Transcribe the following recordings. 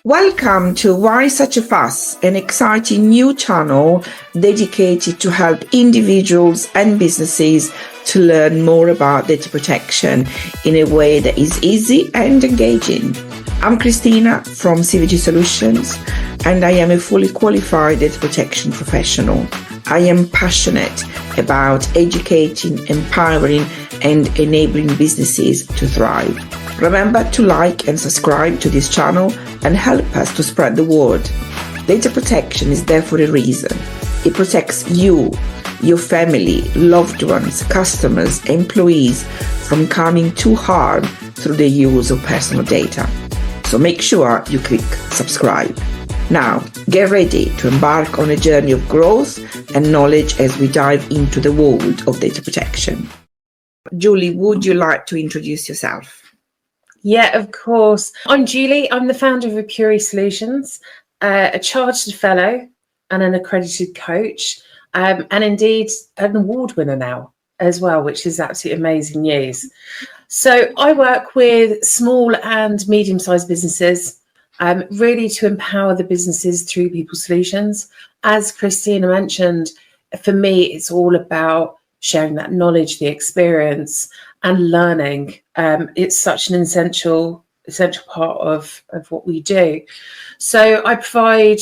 Welcome to Why Such a Fuss, an exciting new channel dedicated to help individuals and businesses to learn more about data protection in a way that is easy and engaging. I'm Christina from CVG Solutions, and I am a fully qualified data protection professional. I am passionate about educating, empowering, and enabling businesses to thrive. Remember to like and subscribe to this channel and help us to spread the word. Data protection is there for a reason. It protects you, your family, loved ones, customers, employees from coming to harm through the use of personal data. So make sure you click subscribe. Now, get ready to embark on a journey of growth and knowledge as we dive into the world of data protection. Julie, would you like to introduce yourself? Yeah, of course. I'm Julie. I'm the founder of Apuri Solutions, a chartered fellow and an accredited coach, and indeed an award winner now as well, which is absolutely amazing news. So I work with small and medium-sized businesses, really to empower the businesses through people solutions. As Christina mentioned, for me, it's all about sharing that knowledge, the experience, and learning. It's such an essential part of what we do. So I provide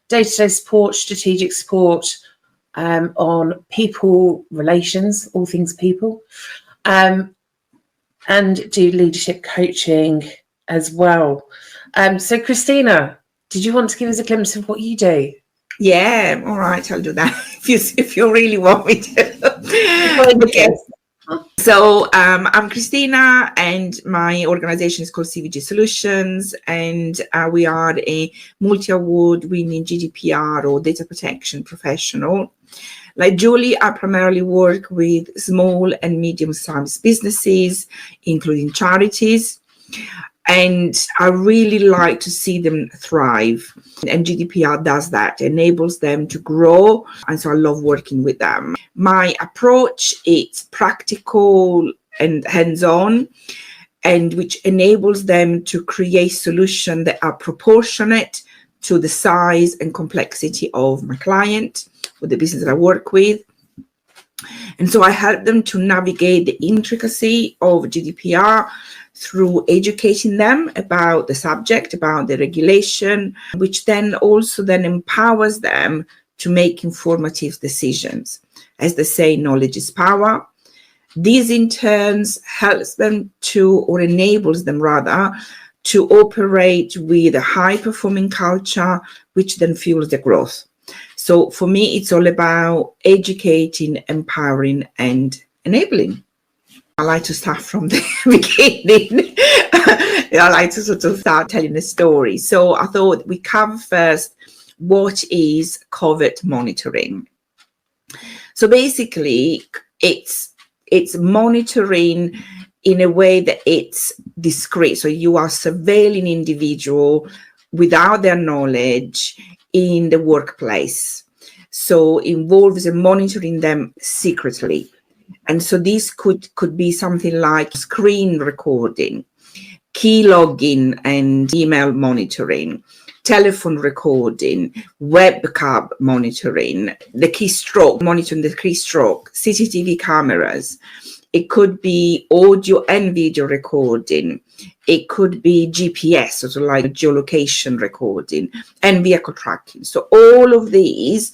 day-to-day support, strategic support on people relations, all things people, and do leadership coaching as well. So Christina, did you want to give us a glimpse of what you do? Yeah, all right, I'll do that if you really want me to. Okay. So I'm Christina, and my organization is called CVG Solutions, and we are a multi-award winning GDPR or data protection professional. Like Julie, I primarily work with small and medium-sized businesses, including charities, and I really like to see them thrive. And GDPR does that, enables them to grow. And so I love working with them. My approach is practical and hands-on, and which enables them to create solutions that are proportionate to the size and complexity of my client or the business that I work with. And so I help them to navigate the intricacy of GDPR through educating them about the subject, about the regulation, which then also empowers them to make informative decisions. As they say, knowledge is power. This in turn helps them to, or enables them rather, to operate with a high-performing culture, which then fuels their growth. So for me, it's all about educating, empowering, and enabling. I like to start from the beginning. I like to sort of start telling a story. So I thought we cover first what is covert monitoring. So basically, it's monitoring in a way that it's discreet. So you are surveilling individual without their knowledge in the workplace. So involves monitoring them secretly. And so this could be something like screen recording, key logging and email monitoring, telephone recording, webcam monitoring, the keystroke, monitoring the keystroke, CCTV cameras. It could be audio and video recording. It could be GPS, sort of like geolocation recording, and vehicle tracking. So all of these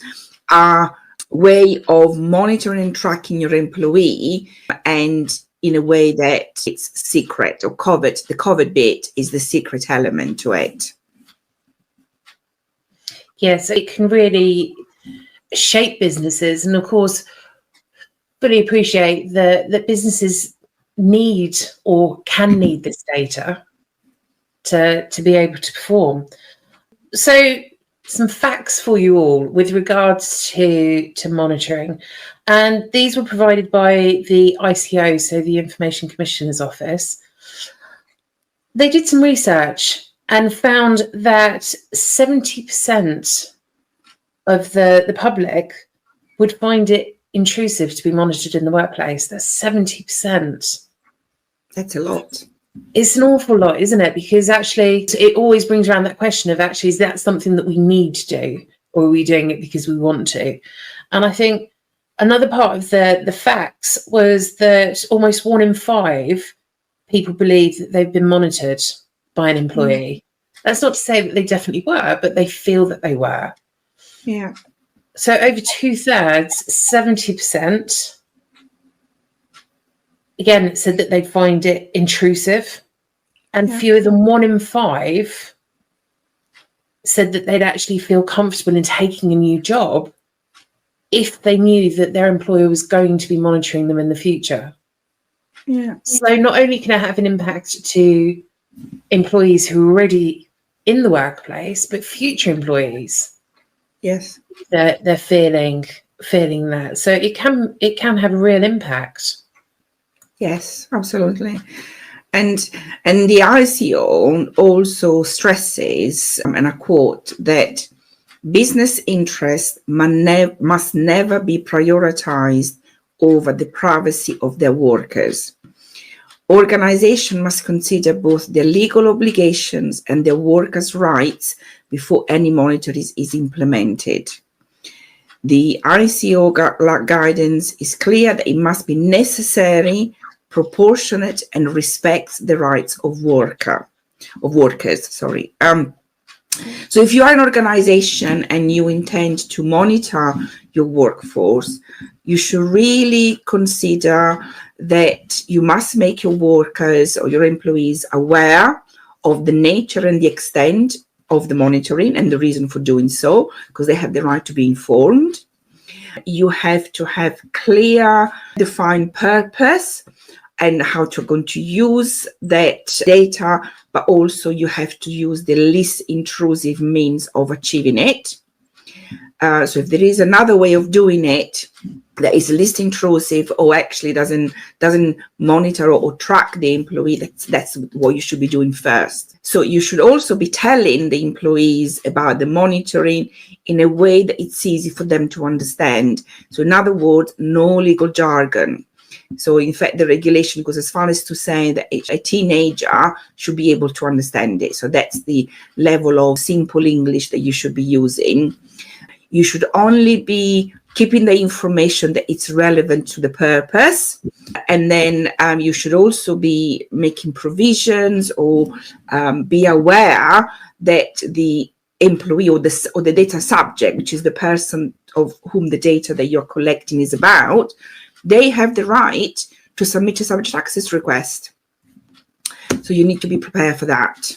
are way of monitoring and tracking your employee, and in a way that it's secret or covert. The covert bit is the secret element to it. Yes, it can really shape businesses, and of course fully appreciate that businesses need or can need this data to be able to perform. So some facts for you all with regards to monitoring, and these were provided by the ICO, so the Information Commissioner's Office. They did some research and found that 70% of the public would find it intrusive to be monitored in the workplace. That's 70%. That's a lot. It's an awful lot, isn't it? Because actually it always brings around that question of actually, is that something that we need to do, or are we doing it because we want to? And I think another part of the facts was that almost 1 in 5 people believe that they've been monitored by an employee. That's not to say that they definitely were, but they feel that they were. Yeah. So over 2/3, 70%, again, said that they'd find it intrusive, and fewer than 1 in 5 said that they'd actually feel comfortable in taking a new job if they knew that their employer was going to be monitoring them in the future. Yeah. So not only can it have an impact to employees who are already in the workplace, but future employees. Yes. They're feeling that. So it can have a real impact. Yes, absolutely. And the ICO also stresses, and I quote, that business interests must never be prioritized over the privacy of their workers. Organizations must consider both their legal obligations and their workers' rights before any monitoring is implemented. The ICO guidance is clear that it must be necessary, proportionate, and respects the rights of workers. So if you are an organization and you intend to monitor your workforce, you should really consider that you must make your workers or your employees aware of the nature and the extent of the monitoring and the reason for doing so, because they have the right to be informed. You have to have clear, defined purpose and how you're going to use that data, but also you have to use the least intrusive means of achieving it. So if there is another way of doing it that is least intrusive or actually doesn't monitor or track the employee, that's what you should be doing first. So you should also be telling the employees about the monitoring in a way that it's easy for them to understand. So in other words, no legal jargon. So in fact, the regulation goes as far as to say that a teenager should be able to understand it. So that's the level of simple English that you should be using. You should only be keeping the information that it's relevant to the purpose. And then you should also be making provisions or be aware that the employee or the data subject, which is the person of whom the data that you're collecting is about, they have the right to submit a subject access request. So you need to be prepared for that.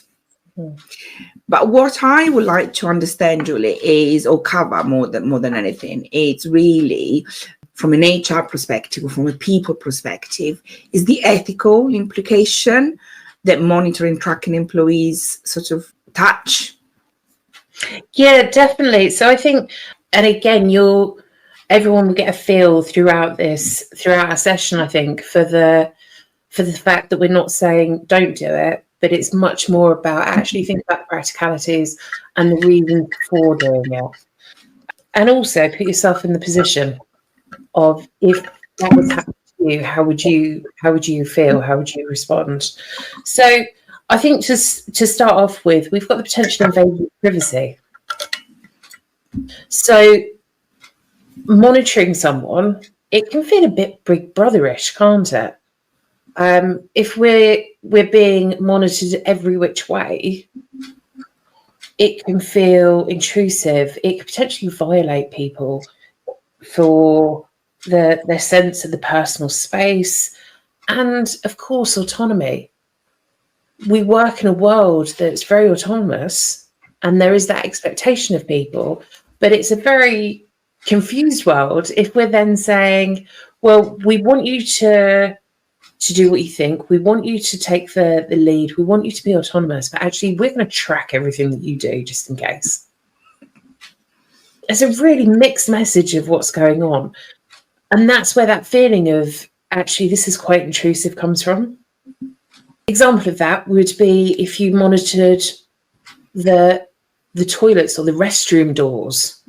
But what I would like to understand, Julie, is, or cover more than anything, it's really from an HR perspective or from a people perspective, is the ethical implication that monitoring, tracking employees sort of touch. Yeah, definitely. So I think, and again, everyone will get a feel throughout our session, I think, for the fact that we're not saying don't do it, but it's much more about actually think about the practicalities and the reason for doing it. And also put yourself in the position of, if that was happening to you, how would you feel? How would you respond? So I think to start off with, we've got the potential invasion of privacy. So monitoring someone, it can feel a bit Big Brotherish, can't it? If we're being monitored every which way, it can feel intrusive. It could potentially violate people for their sense of the personal space and, of course, autonomy. We work in a world that's very autonomous, and there is that expectation of people, but it's a very confused world if we're then saying, well, we want you to do what you think, we want you to take the lead, we want you to be autonomous, but actually we're going to track everything that you do just in case. It's a really mixed message of what's going on, and that's where that feeling of actually this is quite intrusive comes from. Example of that would be if you monitored the toilets or the restroom doors.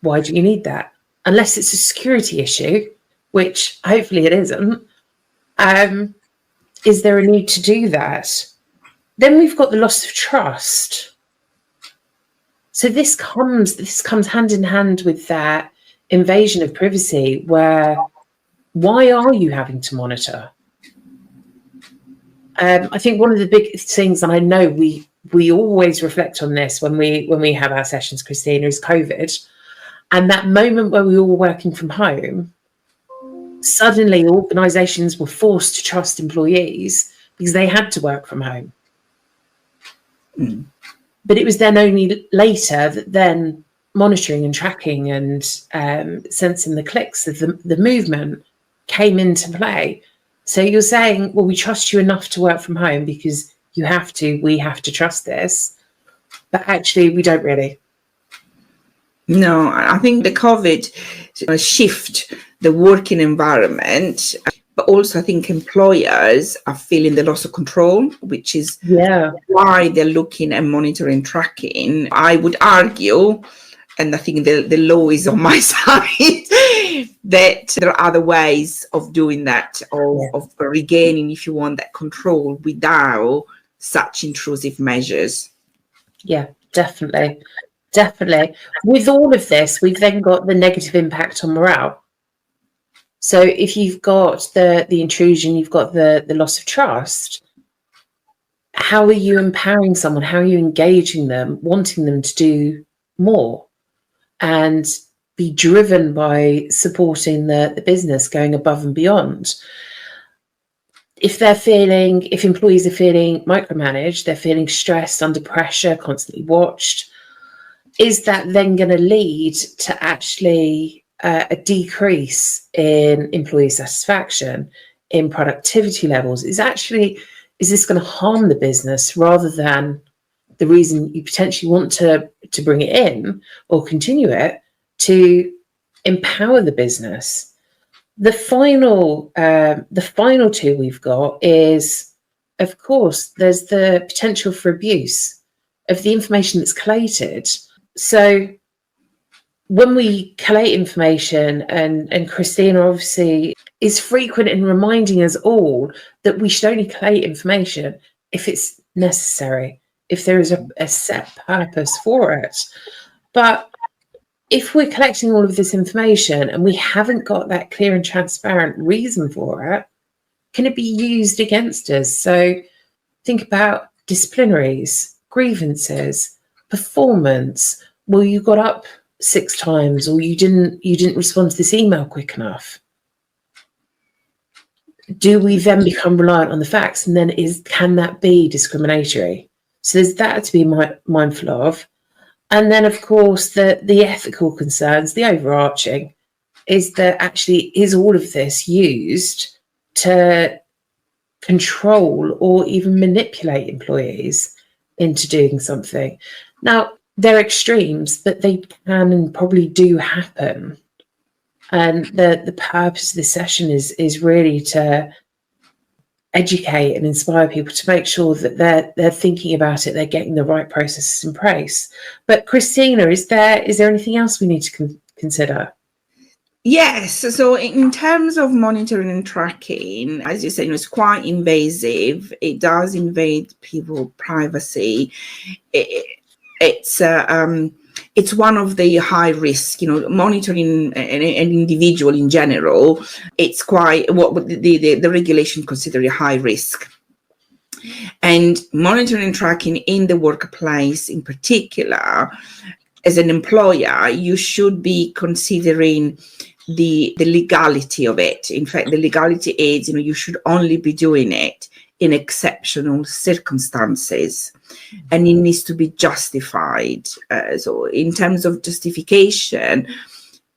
Why do you need that? Unless it's a security issue, which hopefully it isn't. is there a need to do that? Then we've got the loss of trust. So this comes hand in hand with that invasion of privacy, where why are you having to monitor? I think one of the big things, and I know we always reflect on this when we have our sessions, Christina, is COVID. And that moment where we were all working from home, suddenly organisations were forced to trust employees because they had to work from home. But it was then only later that then monitoring and tracking and sensing the clicks of the movement came into play. So you're saying, well, we trust you enough to work from home because we have to trust this. But actually, we don't really. No, I think the COVID shift the working environment, but also I think employers are feeling the loss of control, which is why they're looking at monitoring, tracking. I would argue, and I think the law is on my side, that there are other ways of doing that, of regaining, if you want, that control without such intrusive measures. Yeah, definitely. With all of this, we've then got the negative impact on morale. So if you've got the intrusion, you've got the loss of trust, how are you empowering someone? How are you engaging them, wanting them to do more and be driven by supporting the business, going above and beyond? If employees are feeling micromanaged, they're feeling stressed, under pressure, constantly watched, is that then going to lead to actually a decrease in employee satisfaction, in productivity levels? Is this going to harm the business rather than the reason you potentially want to bring it in or continue it, to empower the business? The final two we've got is, of course, there's the potential for abuse of the information that's collated. So when we collate information, and Christina obviously is frequent in reminding us all that we should only collate information if it's necessary, if there is a set purpose for it. But if we're collecting all of this information and we haven't got that clear and transparent reason for it, can it be used against us? So think about disciplinaries, grievances, performance. Well, you got up 6 times, or you didn't respond to this email quick enough. Do we then become reliant on the facts? And then can that be discriminatory? So there's that to be mindful of. And then, of course, the ethical concerns, the overarching, is that actually is all of this used to control or even manipulate employees into doing something? Now, they're extremes, but they can and probably do happen. And the purpose of this session is really to educate and inspire people to make sure that they're thinking about it, they're getting the right processes in place. But Christina, is there anything else we need to consider? Yes. So in terms of monitoring and tracking, as you said, it's quite invasive. It does invade people's privacy. It's one of the high risk, monitoring an individual in general. It's quite what the regulation consider a high risk. And monitoring and tracking in the workplace in particular, as an employer, you should be considering the legality of it. In fact, the legality is, you should only be doing it in exceptional circumstances, and it needs to be justified. So in terms of justification,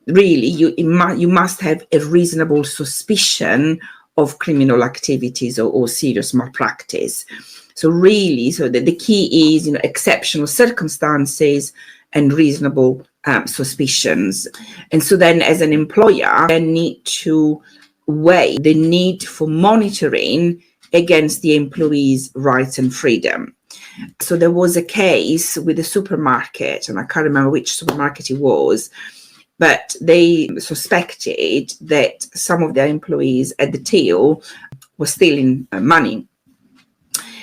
really, you must have a reasonable suspicion of criminal activities or serious malpractice. So really, the key is, exceptional circumstances and reasonable suspicions. And so then as an employer, they need to weigh the need for monitoring against the employee's rights and freedom. So there was a case with a supermarket, and I can't remember which supermarket it was, but they suspected that some of their employees at the till was stealing money.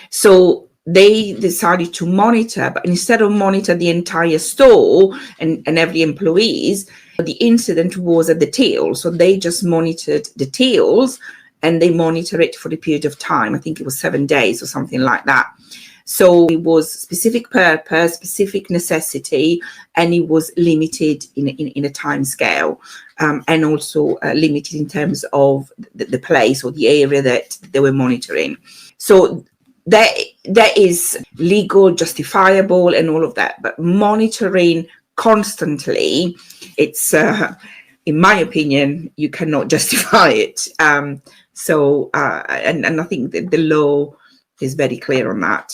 So they decided to monitor, but instead of monitor the entire store and every employees, the incident was at the till. So they just monitored the tills, and they monitor it for a period of time. I think it was 7 days or something like that. So it was specific purpose, specific necessity, and it was limited in a time scale, and also limited in terms of the place or the area that they were monitoring. So that is legal, justifiable, and all of that. But monitoring constantly, it's in my opinion, you cannot justify it. And I think that the law is very clear on that.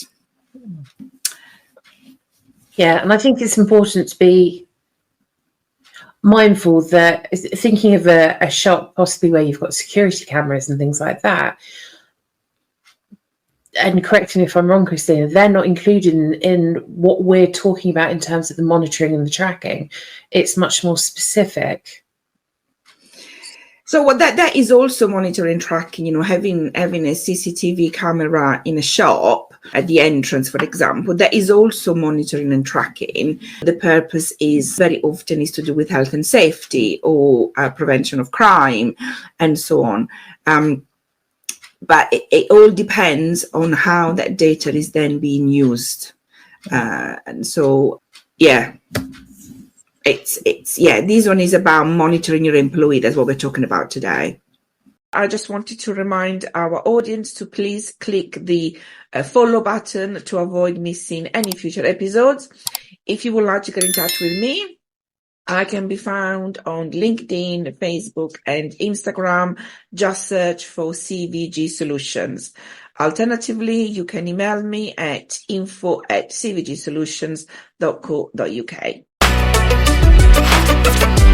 Yeah, and I think it's important to be mindful that, thinking of a shop possibly where you've got security cameras and things like that, and correct me if I'm wrong, Christina, they're not included in what we're talking about in terms of the monitoring and the tracking. It's much more specific. So what that is also monitoring, tracking, having a CCTV camera in a shop at the entrance, for example, that is also monitoring and tracking. The purpose is very often is to do with health and safety or prevention of crime and so on. But it all depends on how that data is then being used. And so, yeah. This one is about monitoring your employee. That's what we're talking about today. I just wanted to remind our audience to please click the follow button to avoid missing any future episodes. If you would like to get in touch with me, I can be found on LinkedIn, Facebook, and Instagram. Just search for CVG Solutions. Alternatively, you can email me at info@cvgsolutions.co.uk.